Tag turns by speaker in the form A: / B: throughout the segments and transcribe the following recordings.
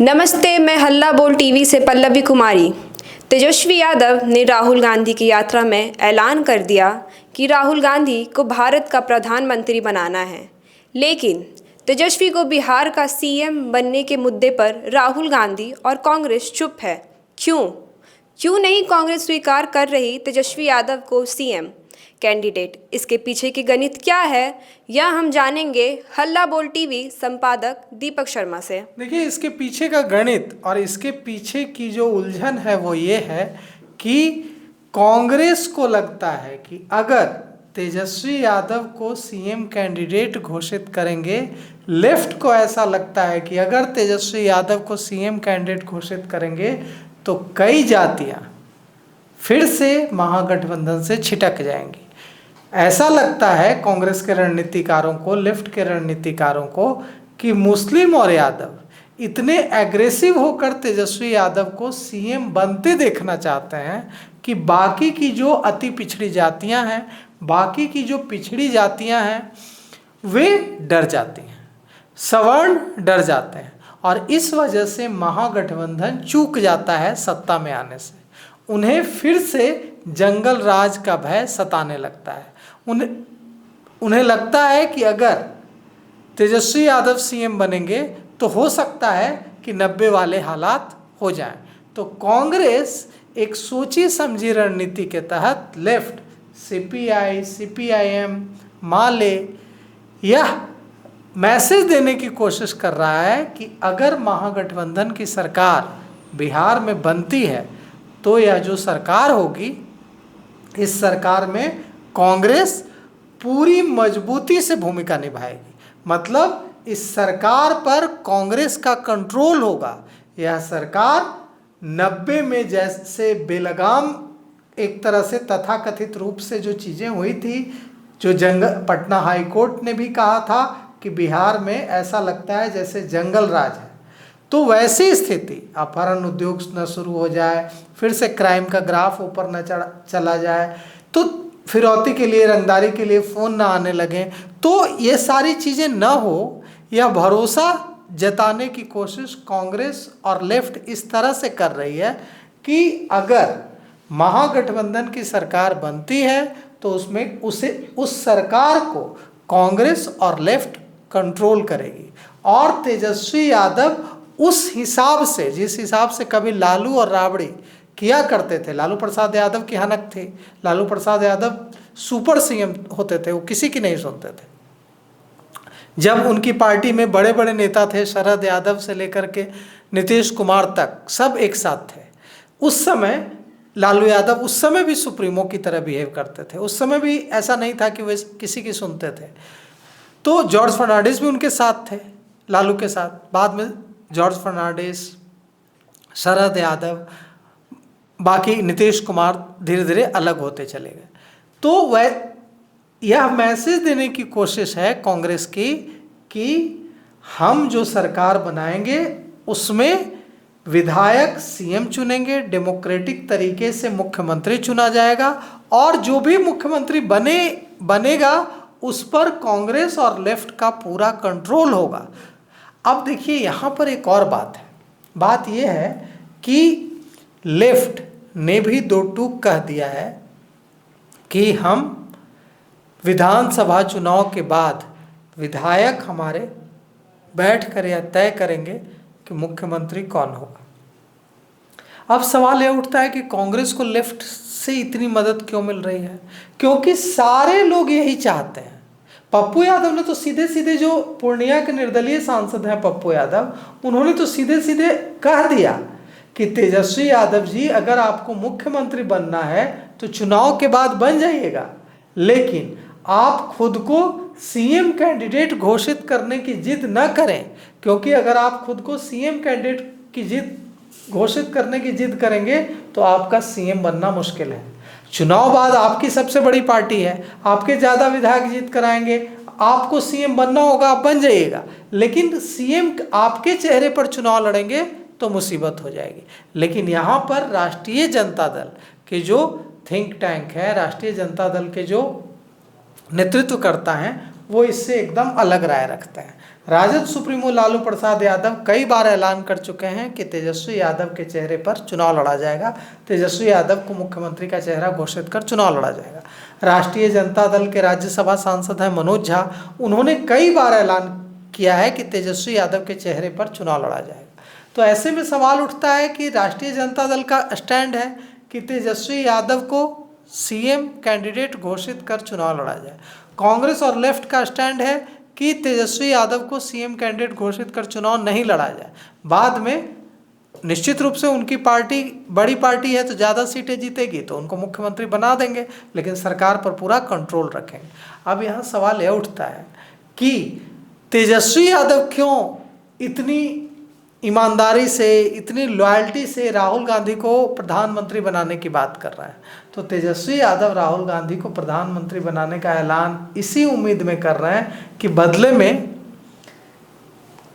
A: नमस्ते, मैं हल्ला बोल टीवी से पल्लवी कुमारी। तेजस्वी यादव ने राहुल गांधी की यात्रा में ऐलान कर दिया कि राहुल गांधी को भारत का प्रधानमंत्री बनाना है, लेकिन तेजस्वी को बिहार का सीएम बनने के मुद्दे पर राहुल गांधी और कांग्रेस चुप है। क्यों नहीं कांग्रेस स्वीकार कर रही तेजस्वी यादव को सीएम कैंडिडेट? इसके पीछे की गणित क्या है, यह हम जानेंगे हल्ला बोल टीवी संपादक दीपक शर्मा से।
B: देखिए, इसके पीछे का गणित और इसके पीछे की जो उलझन है वो ये है कि कांग्रेस को लगता है कि अगर तेजस्वी यादव को सीएम कैंडिडेट घोषित करेंगे, लेफ्ट को ऐसा लगता है कि अगर तेजस्वी यादव को सीएम कैंडिडेट घोषित करेंगे तो कई जातियां फिर से महागठबंधन से छिटक जाएंगी। ऐसा लगता है कांग्रेस के रणनीतिकारों को, लेफ्ट के रणनीतिकारों को, कि मुस्लिम और यादव इतने एग्रेसिव होकर तेजस्वी यादव को सीएम बनते देखना चाहते हैं कि बाकी की जो अति पिछड़ी जातियां हैं, बाकी की जो पिछड़ी जातियां हैं, वे डर जाती हैं, सवर्ण डर जाते हैं और इस वजह से महागठबंधन चूक जाता है सत्ता में आने से। उन्हें फिर से जंगल राज का भय सताने लगता है। उन्हें लगता है कि अगर तेजस्वी यादव सीएम बनेंगे तो हो सकता है कि 90 वाले हालात हो जाएं। तो कांग्रेस एक सोची समझी रणनीति के तहत लेफ्ट, सीपीआई, सीपीआईएम, माले, यह मैसेज देने की कोशिश कर रहा है कि अगर महागठबंधन की सरकार बिहार में बनती है तो यह जो सरकार होगी, इस सरकार में कांग्रेस पूरी मजबूती से भूमिका निभाएगी। मतलब इस सरकार पर कांग्रेस का कंट्रोल होगा। यह सरकार 90 में जैसे बेलगाम एक तरह से तथाकथित रूप से जो चीज़ें हुई थी, जो पटना हाई कोर्ट ने भी कहा था कि बिहार में ऐसा लगता है जैसे जंगल राज है, तो वैसी स्थिति, अपहरण उद्योग न शुरू हो जाए, फिर से क्राइम का ग्राफ ऊपर न चला जाए, तो फिरौती के लिए, रंगदारी के लिए फ़ोन ना आने लगे, तो ये सारी चीज़ें न हो, यह भरोसा जताने की कोशिश कांग्रेस और लेफ्ट इस तरह से कर रही है कि अगर महागठबंधन की सरकार बनती है तो उसमें उस सरकार को कांग्रेस और लेफ्ट कंट्रोल करेगी और तेजस्वी यादव उस हिसाब से, जिस हिसाब से कभी लालू और राबड़ी किया करते थे, लालू प्रसाद यादव की हनक थे, लालू प्रसाद यादव सुपर सीएम होते थे, वो किसी की नहीं सुनते थे। जब उनकी पार्टी में बड़े बड़े नेता थे, शरद यादव से लेकर के नीतीश कुमार तक, सब एक साथ थे। उस समय लालू यादव उस समय भी सुप्रीमो की तरह बिहेव करते थे, उस समय भी ऐसा नहीं था कि वे किसी की सुनते थे। तो जॉर्ज फर्नांडिस भी उनके साथ थे, लालू के साथ। बाद में जॉर्ज फर्नांडिस, शरद यादव, बाकी नीतीश कुमार धीरे धीरे अलग होते चले गए। तो वह यह मैसेज देने की कोशिश है कांग्रेस की कि हम जो सरकार बनाएंगे उसमें विधायक सीएम चुनेंगे, डेमोक्रेटिक तरीके से मुख्यमंत्री चुना जाएगा और जो भी मुख्यमंत्री बनेगा उस पर कांग्रेस और लेफ्ट का पूरा कंट्रोल होगा। अब देखिए, यहाँ पर एक और बात है। बात यह है कि लेफ्ट ने भी दो टूक कह दिया है कि हम विधानसभा चुनाव के बाद विधायक हमारे बैठ कर यह तय करेंगे कि मुख्यमंत्री कौन होगा। अब सवाल यह उठता है कि कांग्रेस को लेफ्ट से इतनी मदद क्यों मिल रही है? क्योंकि सारे लोग यही चाहते हैं। पप्पू यादव ने तो सीधे सीधे, जो पूर्णिया के निर्दलीय सांसद हैं पप्पू यादव, उन्होंने तो सीधे सीधे कह दिया कि तेजस्वी यादव जी, अगर आपको मुख्यमंत्री बनना है तो चुनाव के बाद बन जाइएगा, लेकिन आप खुद को सीएम कैंडिडेट घोषित करने की जिद न करें, क्योंकि अगर आप खुद को सीएम कैंडिडेट की जिद घोषित करने की जिद करेंगे तो आपका सीएम बनना मुश्किल है। चुनाव बाद आपकी सबसे बड़ी पार्टी है, आपके ज़्यादा विधायक जीत कराएंगे, आपको सीएम बनना होगा, आप बन जाइएगा, लेकिन सीएम आपके चेहरे पर चुनाव लड़ेंगे तो मुसीबत हो जाएगी। लेकिन यहाँ पर राष्ट्रीय जनता दल के जो थिंक टैंक है, राष्ट्रीय जनता दल के जो नेतृत्व करता है, वो इससे एकदम अलग राय रखते हैं। राजद सुप्रीमो लालू प्रसाद यादव कई बार ऐलान कर चुके हैं कि तेजस्वी यादव के चेहरे पर चुनाव लड़ा जाएगा, तेजस्वी यादव को मुख्यमंत्री का चेहरा घोषित कर चुनाव लड़ा जाएगा। राष्ट्रीय जनता दल के राज्यसभा सांसद हैं मनोज झा, उन्होंने कई बार ऐलान किया है कि तेजस्वी यादव के चेहरे पर चुनाव लड़ा जाएगा। तो ऐसे में सवाल उठता है कि राष्ट्रीय जनता दल का स्टैंड है कि तेजस्वी यादव को सीएम कैंडिडेट घोषित कर चुनाव लड़ा जाए, कांग्रेस और लेफ्ट का स्टैंड है कि तेजस्वी यादव को सीएम कैंडिडेट घोषित कर चुनाव नहीं लड़ा जाए। बाद में निश्चित रूप से उनकी पार्टी बड़ी पार्टी है तो ज़्यादा सीटें जीतेगी तो उनको मुख्यमंत्री बना देंगे, लेकिन सरकार पर पूरा कंट्रोल रखेंगे। अब यहाँ सवाल यह उठता है कि तेजस्वी यादव क्यों इतनी ईमानदारी से, इतनी लॉयल्टी से राहुल गांधी को प्रधानमंत्री बनाने की बात कर रहा है। तो तेजस्वी यादव राहुल गांधी को प्रधानमंत्री बनाने का ऐलान इसी उम्मीद में कर रहे हैं कि बदले में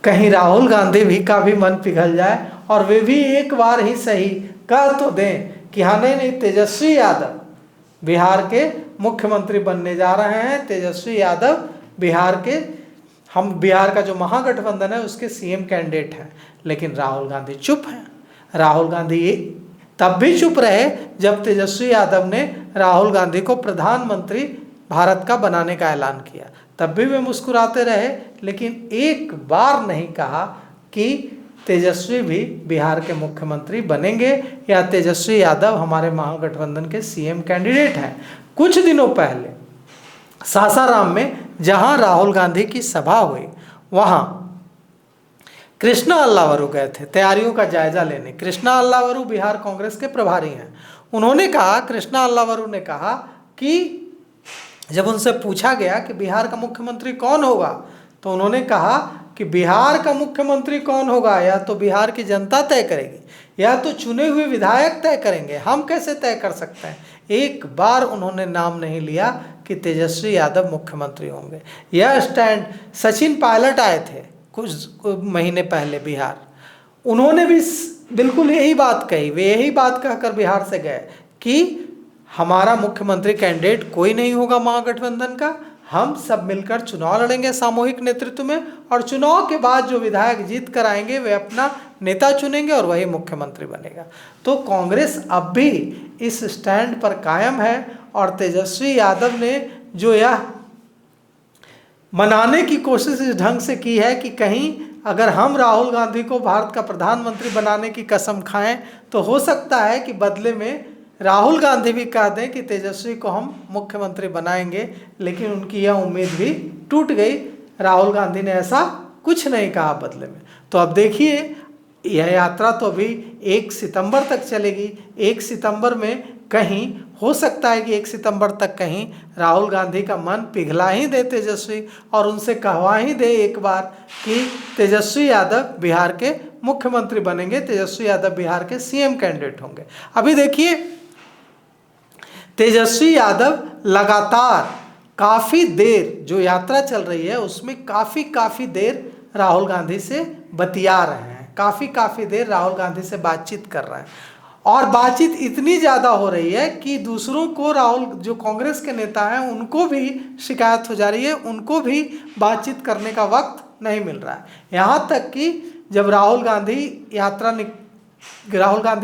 B: कहीं राहुल गांधी भी का भी मन पिघल जाए और वे भी एक बार ही सही कह तो दें कि हाँ नहीं, तेजस्वी यादव बिहार के मुख्यमंत्री बनने जा रहे हैं, तेजस्वी यादव बिहार का जो महागठबंधन है उसके सीएम कैंडिडेट हैं। लेकिन राहुल गांधी चुप हैं। राहुल गांधी तब भी चुप रहे जब तेजस्वी यादव ने राहुल गांधी को प्रधानमंत्री भारत का बनाने का ऐलान किया, तब भी वे मुस्कुराते रहे, लेकिन एक बार नहीं कहा कि तेजस्वी भी बिहार के मुख्यमंत्री बनेंगे या तेजस्वी यादव हमारे महागठबंधन के सीएम कैंडिडेट हैं। कुछ दिनों पहले सासाराम में जहां राहुल गांधी की सभा हुई, वहां कृष्णा अल्लावरू गए थे तैयारियों का जायजा लेने। कृष्णा अल्लावरू बिहार कांग्रेस के प्रभारी हैं। उन्होंने कहा, कृष्णा अल्लावरू ने कहा कि जब उनसे पूछा गया कि बिहार का मुख्यमंत्री कौन होगा, तो उन्होंने कहा कि बिहार का मुख्यमंत्री कौन होगा या तो बिहार की जनता तय करेगी या तो चुने हुए विधायक तय करेंगे, हम कैसे तय कर सकते हैं। एक बार उन्होंने नाम नहीं लिया कि तेजस्वी यादव मुख्यमंत्री होंगे। यह स्टैंड सचिन पायलट आए थे कुछ महीने पहले बिहार, उन्होंने भी बिल्कुल यही बात कही। वे यही बात कहकर बिहार से गए कि हमारा मुख्यमंत्री कैंडिडेट कोई नहीं होगा महागठबंधन का, हम सब मिलकर चुनाव लड़ेंगे सामूहिक नेतृत्व में और चुनाव के बाद जो विधायक जीत कर आएंगे वे अपना नेता चुनेंगे और वही मुख्यमंत्री बनेगा। तो कांग्रेस अब भी इस स्टैंड पर कायम है और तेजस्वी यादव ने जो यह मनाने की कोशिश इस ढंग से की है कि कहीं अगर हम राहुल गांधी को भारत का प्रधानमंत्री बनाने की कसम खाएं तो हो सकता है कि बदले में राहुल गांधी भी कह दें कि तेजस्वी को हम मुख्यमंत्री बनाएंगे, लेकिन उनकी यह उम्मीद भी टूट गई। राहुल गांधी ने ऐसा कुछ नहीं कहा बदले में। तो अब देखिए, यह यात्रा तो अभी 1 सितंबर तक चलेगी। 1 सितंबर में कहीं हो सकता है कि 1 सितंबर तक कहीं राहुल गांधी का मन पिघला ही दे तेजस्वी और उनसे कहवा ही दे एक बार कि तेजस्वी यादव बिहार के मुख्यमंत्री बनेंगे, तेजस्वी यादव बिहार के सीएम कैंडिडेट होंगे। अभी देखिए, तेजस्वी यादव लगातार काफ़ी देर जो यात्रा चल रही है उसमें काफ़ी देर राहुल गांधी से बतिया रहे हैं, काफ़ी देर राहुल गांधी से बातचीत कर रहे हैं और बातचीत इतनी ज़्यादा हो रही है कि दूसरों को, राहुल जो कांग्रेस के नेता हैं उनको भी शिकायत हो जा रही है, उनको भी बातचीत करने का वक्त नहीं मिल रहा है। यहाँ तक कि जब राहुल गांधी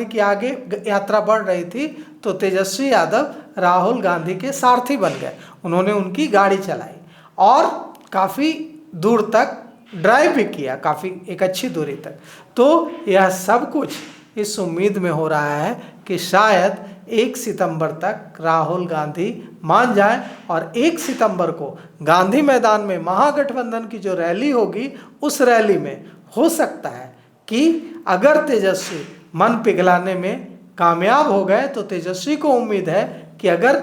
B: की आगे यात्रा बढ़ रही थी तो तेजस्वी यादव राहुल गांधी के सारथी बन गए। उन्होंने उनकी गाड़ी चलाई और काफ़ी दूर तक ड्राइव भी किया, काफ़ी एक अच्छी दूरी तक। तो यह सब कुछ इस उम्मीद में हो रहा है कि शायद 1 सितंबर तक राहुल गांधी मान जाएं और 1 सितंबर को गांधी मैदान में महागठबंधन की जो रैली होगी उस रैली में हो सकता है कि अगर तेजस्वी मन पिघलाने में कामयाब हो गए तो तेजस्वी को उम्मीद है कि अगर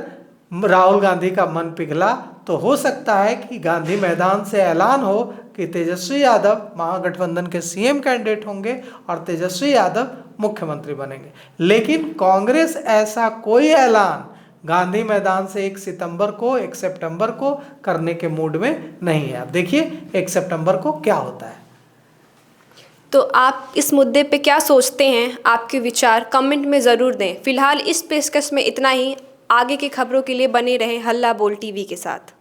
B: राहुल गांधी का मन पिघला तो हो सकता है कि गांधी मैदान से ऐलान हो कि तेजस्वी यादव महागठबंधन के सीएम कैंडिडेट होंगे और तेजस्वी यादव मुख्यमंत्री बनेंगे। लेकिन कांग्रेस ऐसा कोई ऐलान गांधी मैदान से 1 सितंबर को करने के मूड में नहीं है। अब देखिए 1 सितंबर को क्या होता है।
A: तो आप इस मुद्दे पे क्या सोचते हैं? आपके विचार कमेंट में ज़रूर दें। फिलहाल इस पेशकश में इतना ही। आगे की खबरों के लिए बने रहें हल्ला बोल टीवी के साथ।